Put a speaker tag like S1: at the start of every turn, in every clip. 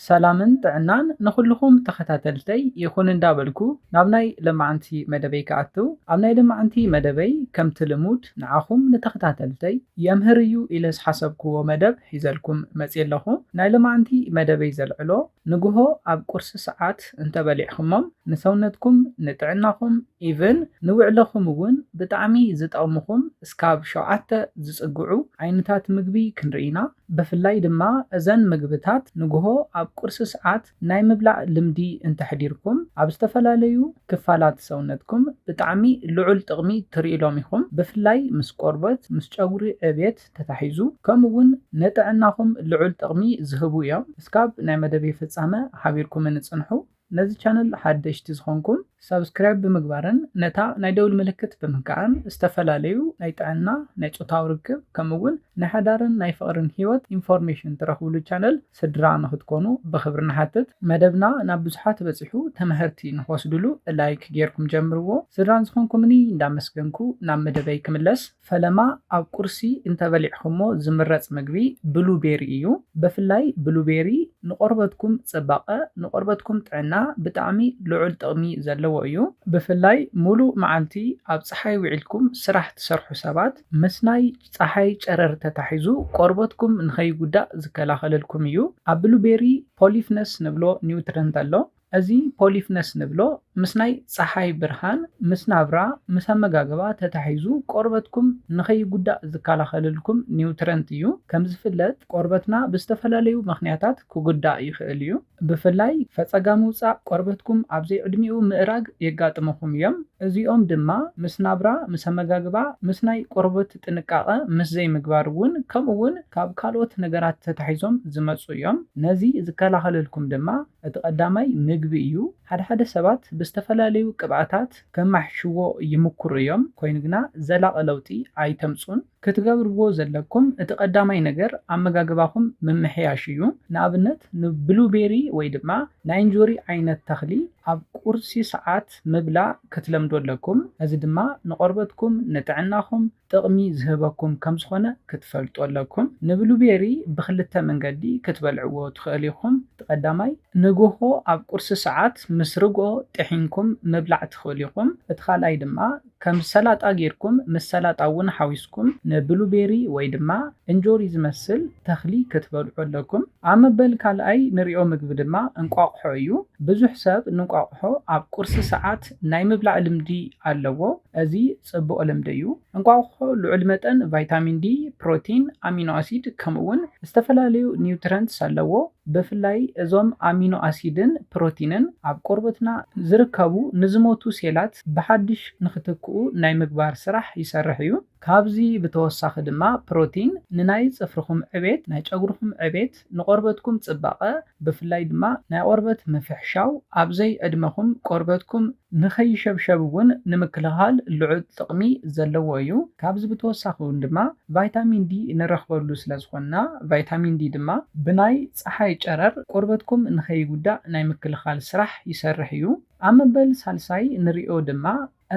S1: ሰላምን ጥዕናን ንኩልኩም ተኸታተልተይ ይኹን እንዳበልኩ ናብ ናይ ልምዓንቲ መደበይ ከኣትው ኣብ ናይ ልምዓንቲ መደበይ ከምቲ ልሙድ ንዓኹም ንተኸታተልተይ የምህር እዩ ኢለ ዝሓሰብክዎ መደብ ሒዘልኩም መፅእ ኣለኹ። ናይ ልምዓንቲ መደበይ ዘልዕሎ ንግሆ ኣብ ቁርሲ ሰዓት እንተበሊዕኹሞም ንሰውነትኩም ንጥዕናኹም ኢቭን ንውዕለኹም እውን ብጣዕሚ ዝጠቕሙኹም እስካብ 7 ዝፅግዑ ዓይነታት ምግቢ ክንርኢና። ብፍላይ ድማ እዘን ምግብታት ንግሆ ኣብ ቁርሲ ሰዓት ናይ ምብላዕ ልምዲ እንተሕዲርኩም ኣብ ዝተፈላለዩ ክፋላት ሰውነትኩም ብጣዕሚ ልዑል ጥቕሚ ትርኢሎም ኢኹም። ብፍላይ ምስ ቆርበት ምስ ጨጉሪ ዕብየት ተታሒዙ ከምኡውን ንጥዕናኹም ልዑል ጥቕሚ ዝህቡ እዮም። እስካብ ናይ መደበይ ፍጻመ ሓቢርኩም ንጽንሑ። ነዚ ቻነል ሓደሽቲ ዝኾንኩም ሰብስክራይብ ብምግባርን ነታ ናይ ደውል ምልክት ብምንካዕን ዝተፈላለዩ ናይ ጥዕና ናይ ፆታዊ ርክብ ከምኡውን ናይ ሓዳርን ናይ ፍቕርን ሂወት ኢንፎርሜሽን ትረኽብሉ ቻነል ስድራ ንኽትኮኑ ብኽብሪ ንሓትት። መደብና ናብ ብዙሓት በፂሑ ተመህርቲ ንክወስድሉ ላይክ ጌርኩም ጀምርዎ። ስድራን ዝኾንኩምኒ እንዳመስገንኩ ናብ መደበይ ክምለስ። ፈለማ ኣብ ቁርሲ እንተበሊዕኹሞ ዝምረፅ ምግቢ ብሉቤሪ እዩ። ብፍላይ ብሉቤሪ ንቆርበትኩም ፅባቐ ንቆርበትኩም ጥዕና ብጣዕሚ ልዑል ጥቕሚ ዘለዎ እዩ። ብፍላይ ሙሉእ መዓልቲ ኣብ ፀሓይ ውዒልኩም ስራሕ ትሰርሑ ሰባት ምስ ናይ ፀሓይ ጨረር ተታሒዙ ቆርበትኩም ንኸይጉዳእ ዝከላኸለልኩም እዩ። ኣብ ብሉቤሪ ፖሊፍነስ ንብሎ ኒውትረንት ኣሎ። እዚ ፖሊፍነስ ንብሎ ምስ ናይ ፀሓይ ብርሃን ምስ ናብራ ምስ ኣመጋግባ ተታሒዙ ቆርበትኩም ንኸይጉዳእ ዝከላኸለልኩም ኒውትረንት እዩ። ከም ዝፍለጥ ቆርበትና ብዝተፈላለዩ ምኽንያታት ክጉዳእ ይኽእል እዩ። ብፍላይ ፈፀጋ ምውፃእ ቆርበትኩም ኣብ ዘይዕድሚኡ ምእራግ የጋጥመኹም እዮም። እዚኦም ድማ ምስ ናብራ ምስ ኣመጋግባ ምስ ናይ ቆርበት ጥንቃቐ ምስ ዘይምግባር እውን ከምኡውን ካብ ካልኦት ነገራት ተታሒዞም ዝመፁ እዮም። ነዚ ዝከላኸለልኩም ድማ እቲ ቀዳማይ ምግቢ እዩ። ሓደ ሰባት ብዝተፈላለዩ ቅብኣታት ከማሕሽዎ ይምኩሩ እዮም። ኮይኑ ግና ዘላቐ ለውጢ ኣይተምፁን። ክትገብርዎ ዘለኩም እቲ ቀዳማይ ነገር ኣመጋግባኹም ምምሕያሽ እዩ። ንኣብነት ንብሉቤሪ ወይ ድማ ናይ እንጆሪ ዓይነት ተኽሊ ኣብ ቁርሲ ሰዓት ምብላዕ ክትለምዱ ኣለኩም። እዚ ድማ ንቆርበትኩም ንጥዕናኹም ጥቕሚ ዝህበኩም ከም ዝኾነ ክትፈልጡ ኣለኩም። ንብሉቤሪ ብክልተ መንገዲ ክትበልዕዎ ትኽእል ኢኹም። እቲ ቀዳማይ ንግሆ ኣብ ቁርሲ ሰዓት ምስ ርግኦ ጥሒንኩም ምብላዕ ትኽእል ኢኹም። እቲ ካልኣይ ድማ ከም ሰላጣ ጌርኩም ምስ ሰላጣ እውን ሓዊስኩም ንብሉቤሪ ወይ ድማ እንጆሪ ዝመስል ተኽሊ ክትበልዑ ኣለኩም። ኣብ መበል ካልኣይ ንሪኦ ምግቢ ድማ እንቋቑሖ እዩ። ብዙሕ ሰብ እንቋቑሖ ኣብ ቁርሲ ሰዓት ናይ ምብላዕ ልምዲ ኣለዎ። እዚ ፅቡቕ ልምዲ እዩ። እንቋቑሖ ልዑል መጠን ቫይታሚን ዲ፣ ፕሮቲን፣ ኣሚኖ ኣሲድ ከምኡውን ዝተፈላለዩ ኒውትረንትስ ኣለዎ። ብፍላይ እዞም ኣሚኖ ኣሲድን ፕሮቲንን ኣብ ቆርበትና ዝርከቡ ንዝሞቱ ሴላት ብሓድሽ ንኽትክኡ ናይ ምግባር ስራሕ ይሰርሕ እዩ። ካብዚ ብተወሳኺ ድማ ፕሮቲን ንናይ ፅፍርኩም ዕቤት ናይ ጨጉርኩም ዕቤት ንቆርበትኩም ፅባቐ ብፍላይ ድማ ናይ ቆርበት ምፍሕሻው ኣብ ዘይ ዕድመኹም ቆርበትኩም ንኸይሸብሸብ እውን ንምክልኻል ልዑል ጥቕሚ ዘለዎ እዩ። ካብዚ ብተወሳኺ እውን ድማ ቫይታሚን ዲ ንረኽበሉ ስለ ዝኾንና ቫይታሚን ዲ ድማ ብናይ ፀሓይ ጨረር ቆርበትኩም ንኸይጉዳእ ናይ ምክልኻል ስራሕ ይሰርሕ እዩ። ኣብ መበል ሳልሳይ ንሪኦ ድማ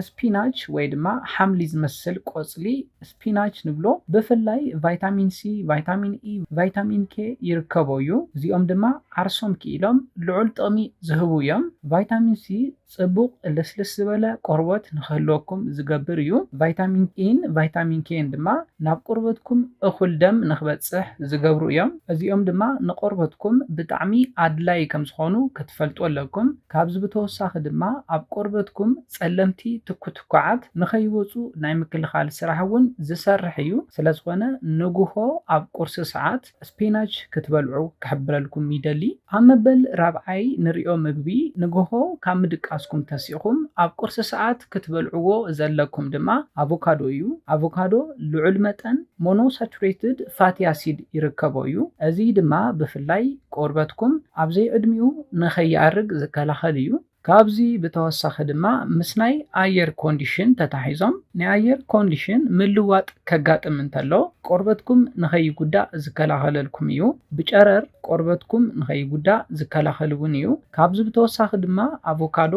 S1: ስፒናች ወይ ድማ ሓምሊ ዝመስል ቆፅሊ ስፒናች ንብሎ ብፍላይ ቫይታሚን ሲ፣ ቫይታሚን ኢ፣ ቫይታሚን ኬ ይርከቦ እዩ። እዚኦም ድማ ዓርሶም ክኢሎም ልዑል ጥቕሚ ዝህቡ እዮም። ቫይታሚን ሲ ፅቡቕ ልስልስ ዝበለ ቆርበት ንክህልወኩም ዝገብር እዩ። ቫይታሚን ኢን ቫይታሚን ኬን ድማ ናብ ቆርበትኩም እኹል ደም ንክበፅሕ ዝገብሩ እዮም። እዚኦም ድማ ንቆርበትኩም ብጣዕሚ ኣድላይ ከም ዝኾኑ ክትፈልጡ ኣለኩም። ካብዚ ብተወሳኺ ድማ ኣብ ቆርበትኩም ጸለምቲ ትኩትኳዓት ንኸይወፁ ናይ ምክልኻል ስራሕ እውን ዝሰርሕ እዩ። ስለዝኾነ ንግሆ ኣብ ቁርሲ ሰዓት ስፒናች ክትበልዑ ክሕብረልኩም ይደሊ። ኣብ መበል ራብዓይ ንሪኦ ምግቢ ንግሆ ካብ ምድቃስኩም ተሲኹም ኣብ ቁርሲ ሰዓት ክትበልዕዎ ዘለኩም ድማ ኣቮካዶ እዩ። ኣቮካዶ ልዑል መጠን ሞኖሳቹሬትድ ፋቲ ኣሲድ ይርከቦ እዩ። እዚ ድማ ብፍላይ ቆርበትኩም ኣብ ዘይዕድሚኡ ንኸይኣርግ ዝከላኸል እዩ። ካብዚ ብተወሳኺ ድማ ምስ ናይ ኣየር ኮንዲሽን ተታሒዞም ናይ ኣየር ኮንዲሽን ምልዋጥ ከጋጥም እንተሎ ቆርበትኩም ንኸይጉዳእ ዝከላኸለልኩም እዩ። ብጨረር ቆርበትኩም ንኸይጉዳእ ዝከላኸል እውን እዩ። ካብዚ ብተወሳኺ ድማ ኣቮካዶ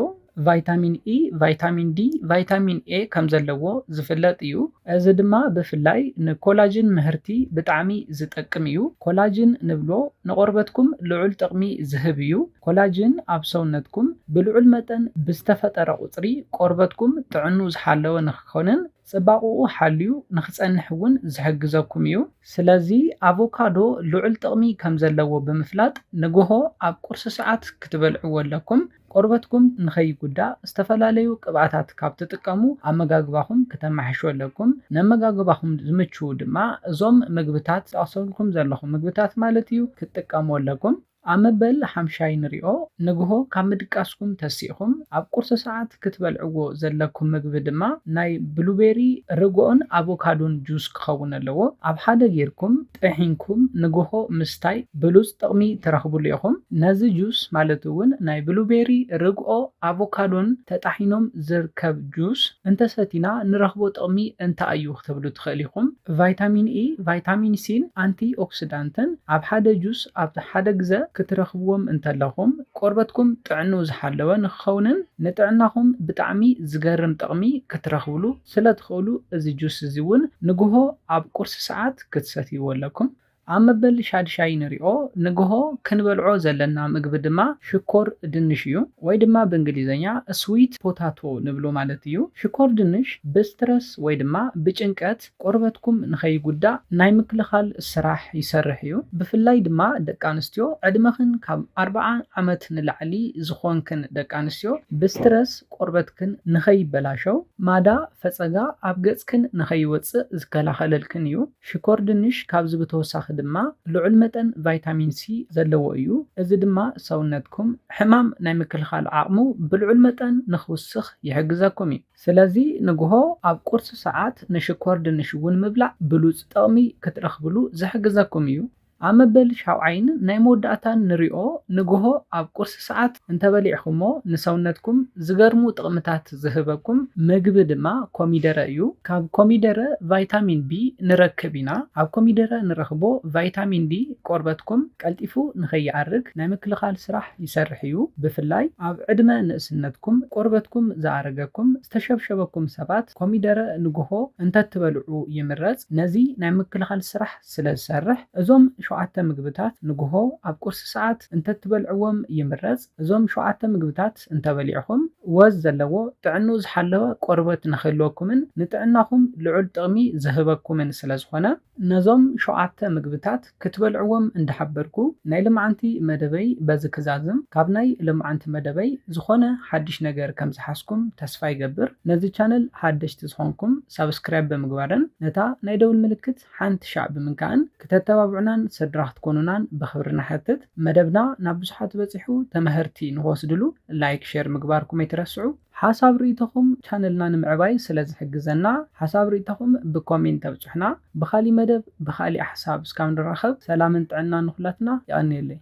S1: ቫይታሚን ኢ፣ ቫይታሚን ዲ፣ ቫይታሚን ኤ ከም ዘለዎ ዝፍለጥ እዩ። እዚ ድማ ብፍላይ ንኮላጅን ምህርቲ ብጣዕሚ ዝጠቅም እዩ። ኮላጅን ንብሎ ንቆርበትኩም ልዑል ጥቅሚ ዝህብ እዩ። ኮላጅን ኣብ ሰውነትኩም ብልዑል መጠን ብዝተፈጠረ ቁፅሪ ቆርበትኩም ጥዕኑ ዝሓለወ ንክኾንን ጽባቕኡ ሓልዩ ንኽጸንሕ እውን ዝሕግዘኩም እዩ። ስለዚ ኣቮካዶ ልዑል ጥቕሚ ከም ዘለዎ ብምፍላጥ ንግሆ ኣብ ቁርሲ ሰዓት ክትበልዕዎ ኣለኩም። ቆርበትኩም ንኸይጉዳእ ዝተፈላለዩ ቅብኣታት ካብ ትጥቀሙ ኣመጋግባኹም ከተማሓይሹ ኣለኩም። ንኣመጋግባኹም ዝምችው ድማ እዞም ምግብታት ዝኣሰብልኩም ዘለኹም ምግብታት ማለት እዩ ክትጥቀሙ ኣለኩም። ኣብ መበል ሓምሻይ ንሪኦ ንግሆ ካብ ምድቃስኩም ተሲእኹም ኣብ ቁርሲ ሰዓት ክትበልዕዎ ዘለኩም ምግቢ ድማ ናይ ብሉቤሪ ርግኦን ኣቮካዶን ጁስ ክኸውን ኣለዎ። ኣብ ሓደ ጌርኩም ጥሒንኩም ንግሆ ምስታይ ብሉፅ ጥቕሚ ትረኽብሉ ኢኹም። ነዚ ጁስ ማለት እውን ናይ ብሉቤሪ ርግኦ ኣቮካዶን ተጣሒኖም ዝርከብ ጁስ እንተሰቲና ንረኽቦ ጥቕሚ እንታይ እዩ ክትብሉ ትኽእል ኢኹም። ቫይታሚን ኢ፣ ቫይታሚን ሲን ኣንቲ ኦክሲዳንትን ኣብ ሓደ ጁስ ኣብ ሓደ ግዜ ክትረኽብዎም እንተለኹም ቆርበትኩም ጥዕኑ ዝሓለወ ንክኸውንን ንጥዕናኹም ብጣዕሚ ዝገርም ጥቕሚ ክትረኽብሉ ስለ ትኽእሉ እዚ ጁስ እዚ እውን ንግሆ ኣብ ቁርሲ ሰዓት ክትሰትይዎ ኣለኩም። ኣብ መበል ሻድሻይ ንሪኦ ንግሆ ክንበልዖ ዘለና ምግቢ ድማ ሽኮር ድንሽ እዩ፣ ወይ ድማ ብእንግሊዝኛ ስዊት ፖታቶ ንብሎ ማለት እዩ። ሽኮር ድንሽ ብስትረስ ወይ ድማ ብጭንቀት ቆርበትኩም ንኸይጉዳእ ናይ ምክልኻል ስራሕ ይሰርሕ እዩ። ብፍላይ ድማ ደቂ ኣንስትዮ ዕድመኽን ካብ 40 ዓመት ንላዕሊ ዝኾንክን ደቂ ኣንስትዮ ብስትረስ ቆርበትክን ንኸይበላሸው ማዳ ፈፀጋ ኣብ ገጽክን ንኸይወፅእ ዝከላኸለልክን እዩ። ሽኮር ድንሽ ካብዚ ብተወሳኺ ድማ ልዑል መጠን ቫይታሚን ሲ ዘለዎ እዩ። እዚ ድማ ሰውነትኩም ሕማም ናይ ምክልኻል ዓቕሙ ብልዑል መጠን ንኽውስኽ ይሕግዘኩም እዩ። ስለዚ ንግሆ ኣብ ቁርሲ ሰዓት ንሽኮር ድንሽ እውን ምብላዕ ብሉፅ ጥቕሚ ክትረኽብሉ ዝሕግዘኩም እዩ። ኣብ መበል ሻውዓይን ናይ መወዳእታን ንሪኦ ንግሆ ኣብ ቁርሲ ሰዓት እንተበሊዕኹሞ ንሰውነትኩም ዝገርሙ ጥቕምታት ዝህበኩም ምግቢ ድማ ኮሚደረ እዩ። ካብ ኮሚደረ ቫይታሚን ቢ ንረክብ ኢና። ኣብ ኮሚደረ ንረኽቦ ቫይታሚን ዲ ቆርበትኩም ቀልጢፉ ንኸይዓርግ ናይ ምክልኻል ስራሕ ይሰርሕ እዩ። ብፍላይ ኣብ ዕድመ ንእስነትኩም ቆርበትኩም ዝኣረገኩም ዝተሸብሸበኩም ሰባት ኮሚደረ ንግሆ እንተትበልዑ ይምረፅ። ነዚ ናይ ምክልኻል ስራሕ ስለ ዝሰርሕ እዞም 7 ምግብታት ንግሆ ኣብ ቁርሲ ሰዓት እንተትበልዕዎም ይምረፅ። እዞም 7 ምግብታት እንተበሊዕኹም ወዝ ዘለዎ ጥዕኑ ዝሓለወ ቆርበት ንኽህልወኩምን ንጥዕናኹም ልዑል ጥቕሚ ዝህበኩምን ስለ ዝኾነ ነዞም 7 ምግብታት ክትበልዕዎም እንዳሓበርኩ ናይ ልምዓንቲ መደበይ በዚ ክዛዝም ካብ ናይ ልምዓንቲ መደበይ ዝኾነ ሓድሽ ነገር ከም ዝሓስኩም ተስፋ ይገብር። ነዚ ቻነል ሓደሽቲ ዝኾንኩም ሳብስክራይብ ብምግባርን ነታ ናይ ደውል ምልክት ሓንቲ ሻዕ ብምንካእን ክተተባብዑናን ስድራ ክትኮኑናን ብኽብሪ ንሓትት። መደብና ናብ ብዙሓት በፂሑ ተመህርቲ ንክወስድሉ ላይክ ሼር ምግባርኩም ኣይትረስዑ። ሓሳብ ርእይቶኹም ቻነልና ንምዕባይ ስለ ዝሕግዘና ሓሳብ ርእይቶኹም ብኮሜንት ተብፅሑና። ብኻሊእ መደብ ብኻሊእ ሓሳብ እስካብ ንራኸብ ሰላምን ጥዕናን ንኹላትና ይቐኒየለይ።